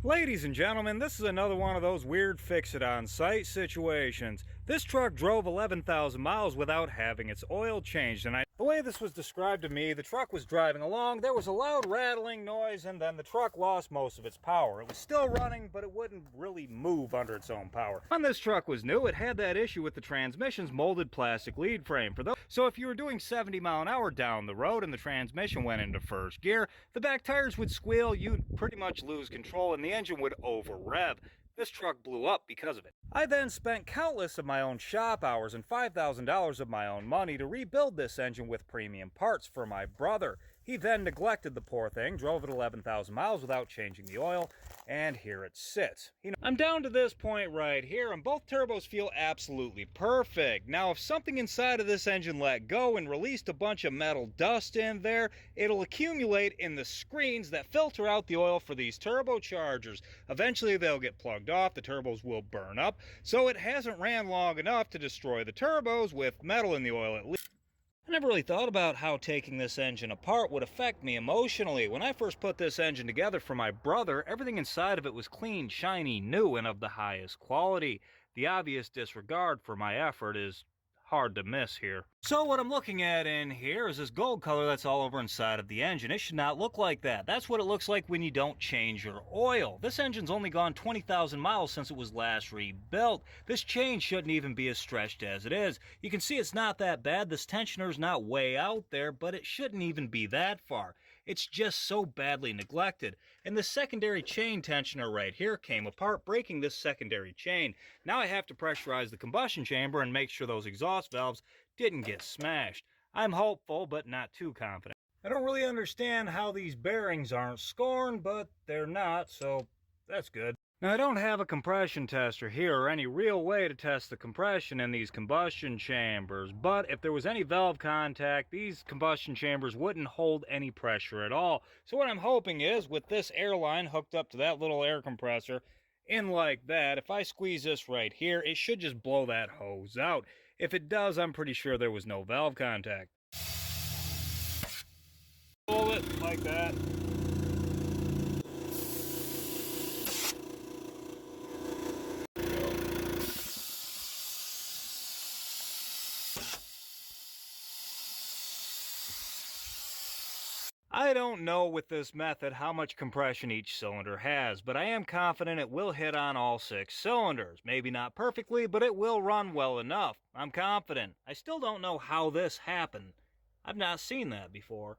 Ladies and gentlemen, this is another one of those weird fix-it-on-site situations. This truck drove 11,000 miles without having its oil changed, and the way this was described to me, the truck was driving along, there was a loud rattling noise, and then the truck lost most of its power. It was still running, but it wouldn't really move under its own power. When this truck was new, it had that issue with the transmission's molded plastic lead frame. So if you were doing 70 mile an hour down the road and the transmission went into first gear, the back tires would squeal, you'd pretty much lose control, and the engine would over-rev. This truck blew up because of it. I then spent countless of my own shop hours and $5,000 of my own money to rebuild this engine with premium parts for my brother. He then neglected the poor thing, drove it 11,000 miles without changing the oil, and here it sits. I'm down to this point right here, and both turbos feel absolutely perfect. Now, if something inside of this engine let go and released a bunch of metal dust in there, it'll accumulate in the screens that filter out the oil for these turbochargers. Eventually, they'll get plugged off, the turbos will burn up, so it hasn't ran long enough to destroy the turbos with metal in the oil at least. I never really thought about how taking this engine apart would affect me emotionally. When I first put this engine together for my brother, everything inside of it was clean, shiny, new, and of the highest quality. The obvious disregard for my effort is hard to miss here. So what I'm looking at in here is this gold color that's all over inside of the engine. It should not look like that. That's what it looks like when you don't change your oil. This engine's only gone 20,000 miles since it was last rebuilt. This chain shouldn't even be as stretched as it is. You can see it's not that bad. This tensioner's not way out there, but it shouldn't even be that far. It's just so badly neglected. And the secondary chain tensioner right here came apart, breaking this secondary chain. Now I have to pressurize the combustion chamber and make sure those exhaust valves didn't get smashed. I'm hopeful, but not too confident. I don't really understand how these bearings aren't scorned, but they're not, so that's good. Now, I don't have a compression tester here or any real way to test the compression in these combustion chambers, but if there was any valve contact, these combustion chambers wouldn't hold any pressure at all. So what I'm hoping is, with this air line hooked up to that little air compressor, in like that, if I squeeze this right here, it should just blow that hose out. If it does, I'm pretty sure there was no valve contact. Pull it like that. I don't know with this method how much compression each cylinder has, but I am confident it will hit on all 6 cylinders. Maybe not perfectly, but it will run well enough. I'm confident. I still don't know how this happened. I've not seen that before.